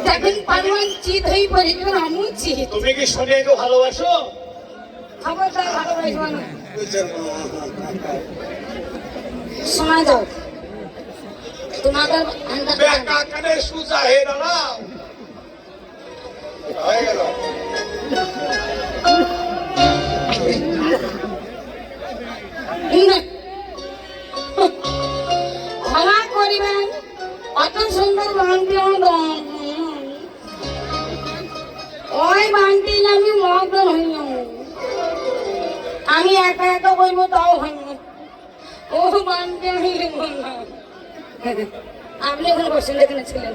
যখন পারওয়ান চিত হয়ে পড়ে গেল আমি চিত। তুমি কি সোনিয়াকে ভালোবাসো? খবরদার ভালোবাসবো না। শোনা যাও তোমাদের কানে সুজা হে দাঁড়াও হয়ে গেল। ক্ষমা করিবেন অত সুন্দর বান্টি ওই বান্টি আমি মগ্ন হইল। আমি একা একা বলবো তাও হইল। ও বান্টি আপনি ওখানে বসে এখানে ছিলেন।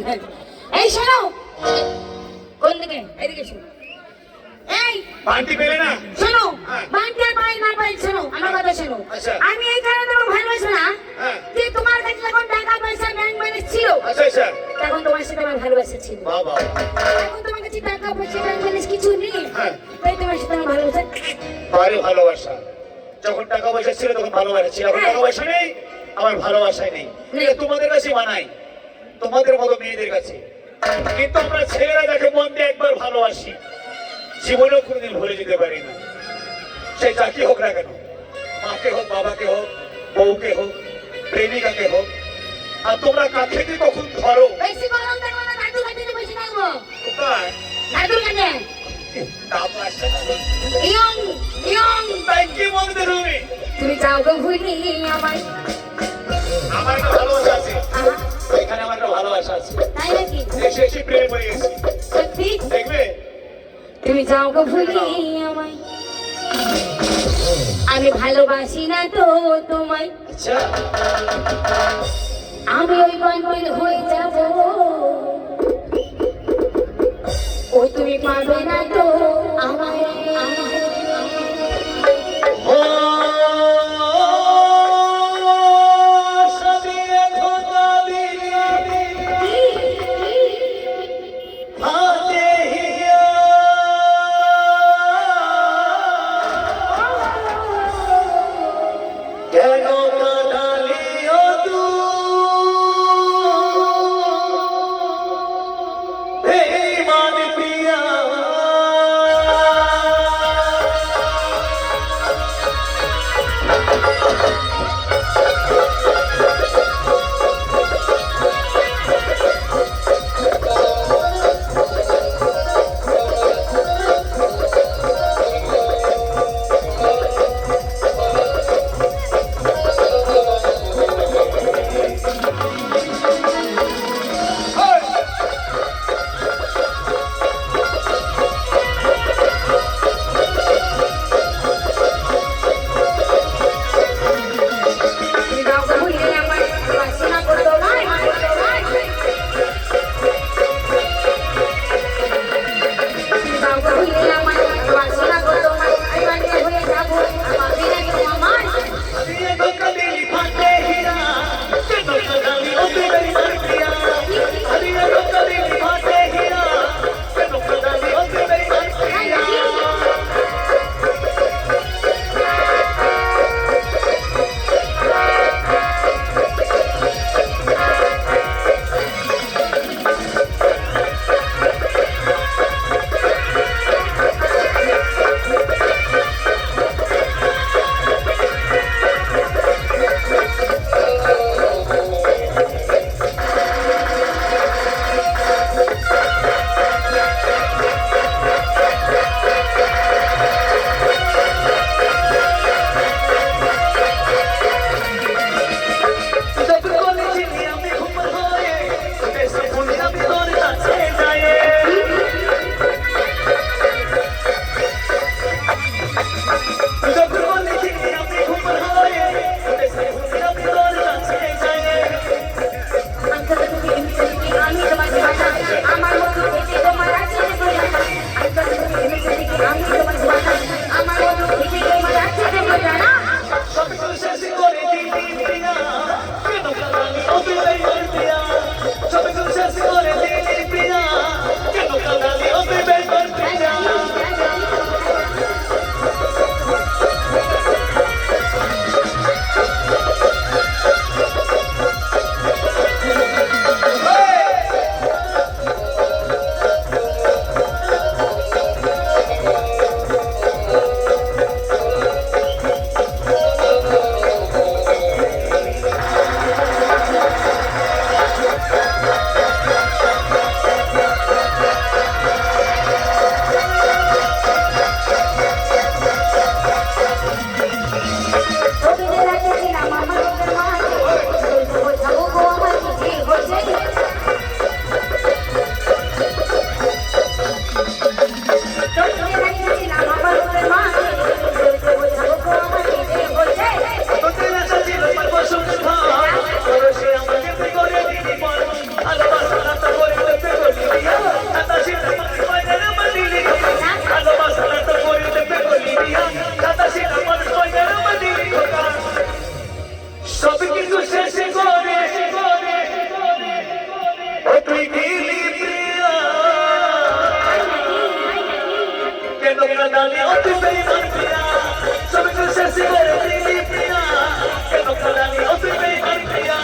এই শোনো কোন দিকে এদিকে শোনো। এই বান্টি পেলে না শোনো বান্টি আর পাই না পাই শোনো আমার কথা শোনো। আমি এই কারণে তোমাকে ভালোবাসি না যে তোমার কাছে যখন টাকা পয়সা ব্যাংক ব্যালেন্স ছিল তখন তোমার সাথে আমার ভালোবাসা ছিল। এখন তোমার কাছে টাকা পয়সা ব্যাংক ব্যালেন্স কিছু নেই তাই তোমার সাথে আমার ভালোবাসা। ভালোবাসা যখন টাকা পয়সা ছিল তখন ভালোবাসা ছিল, এখন টাকা পয়সা নেই আমার ভালোবাসাই নেই। তোমাদের কাছে মানাই তোমাদের মতো মেয়েদের কাছে, কিন্তু আমরা ছেলেরা যাকে মন দিয়ে একবার ভালোবাসি জীবনেও কোনোদিন ভুলে যেতে পারি না। সে যাকে হোক না কেন, মাকে হোক বাবাকে হোক বউকে হোক প্রেমিকাকে হোক। আর তোমরা কাছে দিয়ে কখন ধরো বেশি গরম থাকবে না দাদু কাছে বসে থাকবো কোথায় দাদুর কাছে তাপ আসছে না ইয়ং ইয়ং তাই কি বলতে তুমি? তুমি যাও গো ভুলি আমায়। আমার একটা ভালোবাসা আছে এখানে, আমার একটা ভালোবাসা আছে তাই নাকি এসে এসে প্রেম হয়ে গেছি সত্যি? দেখবে তুমি যাও গো ভুলি আমায়, আমি ভালোবাসি না তো তোমায়। আচ্ছা আমি ওই বান্ডিল হয়ে যাব, ওই তুমি পাবে না তো আমায়। তুই দিলি প্রিয়া কেন কাঁদালি ও তুই বেঈমান প্রিয়া সব কিছু শেষ করে দিলি প্রিয়া কেন কাঁদালি ও তুই বেঈমান প্রিয়া